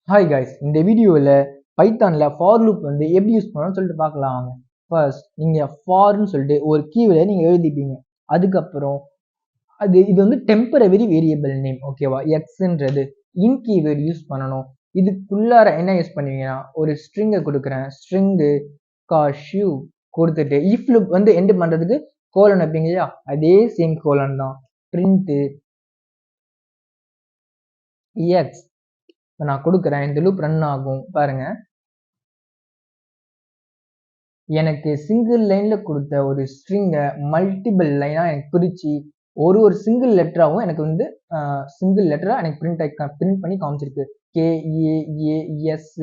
Hi guys, இந்த வீடியோவில் பைத்தானில் for loop வந்து எப்படி யூஸ் பண்ணணும்னு சொல்லிட்டு பார்க்கலாம் வாங்க. ஃபர்ஸ்ட் நீங்கள் ஃபார்னு சொல்லிட்டு ஒரு கீவேர்டை நீங்கள் எழுதிப்பீங்க. அதுக்கப்புறம் இது வந்து டெம்பரவரி வேரியபிள் நேம், ஓகேவா? எக்ஸ்ன்றது இன் கீவேர்டு யூஸ் பண்ணணும். இதுக்குள்ளார என்ன யூஸ் பண்ணுவீங்கன்னா, ஒரு ஸ்ட்ரிங்கை கொடுக்குறேன். ஸ்ட்ரிங்கு காஷ்யூ கொடுத்துட்டு இஃப் லூப் வந்து எண்ட் பண்ணுறதுக்கு கோலன் வைப்பீங்க இல்லையா, அதே சேம் கோலன் தான். பிரிண்ட்டு எக்ஸ் நான் கொடுக்குறேன். இந்த லூப் ரன் ஆகும் பாருங்க. எனக்கு சிங்கிள் லைன்ல கொடுத்த ஒரு ஸ்ட்ரிங்கை மல்டிபிள் லைனா எனக்கு பிரிச்சு ஒரு சிங்கிள் லெட்டராகவும் எனக்கு வந்து சிங்கிள் லெட்டரா எனக்கு பிரிண்ட் பண்ணி காமிச்சிருக்கு. KAASHIV.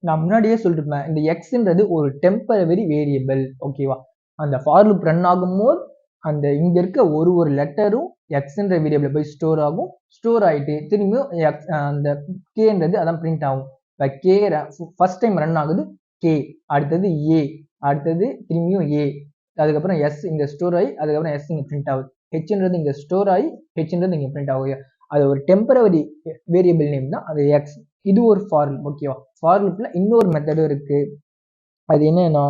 நான் முன்னாடியே சொல்லிருப்பேன், இந்த எக்ஸ்ன்றது ஒரு டெம்பரவரி வேரியபிள், ஓகேவா? அந்த ஃபார் லூப் ரன் ஆகும்போது அந்த இங்க இருக்க ஒரு லெட்டரும் எக்ஸ்ன்ற வேரியபிள் போய் ஸ்டோர் ஆகும். ஸ்டோர் ஆயிட்டு திரும்பியும் அந்த கேன்றது அதான் பிரிண்ட் ஆகும். இப்போ கே ஃபர்ஸ்ட் டைம் ரன் ஆகுது கே, அடுத்தது ஏ, அடுத்தது திரும்பியும் ஏ, அதுக்கப்புறம் எஸ் இங்க ஸ்டோர் ஆகி அதுக்கப்புறம் எஸ் இங்க பிரிண்ட் ஆகுது. ஹெச்ன்றது இங்க ஸ்டோர் ஆகி ஹெச்ன்றது இங்க பிரிண்ட் ஆகும். அது ஒரு டெம்பரவரி வேரியபிள் நேம் தான் அது எக்ஸ். இது ஒரு ஃபார் லூப், ஓகேவா? ஃபார் லூப்ல இன்னொரு மெத்தடும் இருக்கு. அது என்னன்னா,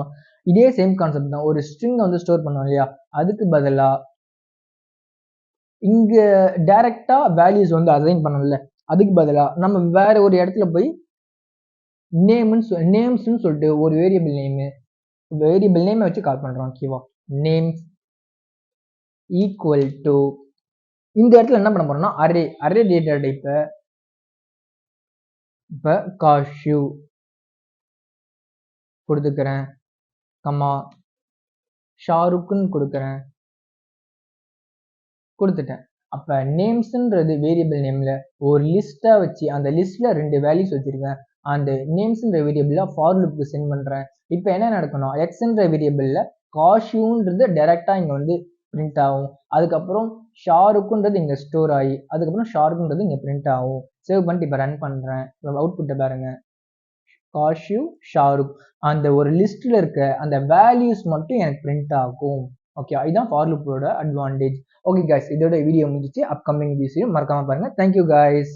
இதே சேம் கான்செப்ட் தான். ஒரு ஸ்ட்ரிங் வந்து ஸ்டோர் பண்ணோம் இல்லையா, அதுக்கு பதிலா இங்க டைரக்டா வேல்யூஸ் வந்து அசைன் பண்ணல, அதுக்கு பதிலா நம்ம வேற ஒரு இடத்துல போய் நேம்ஸ்னு சொல்லிட்டு ஒரு வேரியபிள் நேமை வச்சு கால் பண்றோம், ஓகேவா? நேம்ஸ் ஈக்குவல் டு இந்த இடத்துல என்ன பண்ண போறோம்னா அரே டேட்டா டைப்பை இப்போ காஷ்யூ கொடுத்துக்கிறேன், கமா ஷாருக்குன்னு கொடுத்துட்டேன். அப்ப நேம்ஸ்ன்றது வேரியபிள் நேம்ல ஒரு லிஸ்டா வச்சு அந்த லிஸ்ட்ல 2 வேல்யூஸ் வச்சிருக்கேன். அந்த நேம்ஸ்ன்ற வேரியபிள்ல ஃபார் லூப்க்கு சென்ட் பண்றேன். இப்போ என்ன நடக்கணும், எக்ஸ்ன்ற வேரியபிள்ல காஷ்யூன்றது டைரக்டா இங்க வந்து பிரிண்ட் ஆகும். அதுக்கப்புறம் ஷாருக்குன்றது இங்க ஸ்டோர் ஆகி அதுக்கப்புறம் ஷாருக்குன்றது இங்க பிரிண்ட் ஆகும். சேவ் பண்ணிட்டு இப்போ ரன் பண்றேன். அவுட்புட்டை பாருங்க, காஷ்யூ ஷாருக். அந்த ஒரு லிஸ்ட்ல இருக்க அந்த வேல்யூஸ் மட்டும் எனக்கு பிரிண்ட் ஆகும். ஓகே, இதுதான் ஃபார் லூப்போட அட்வான்டேஜ். ஓகே கைஸ், இதோட வீடியோ முடிஞ்சிச்சு. அப்கமிங் வீடியோஸையும் மறக்காம பாருங்க. Thank you guys.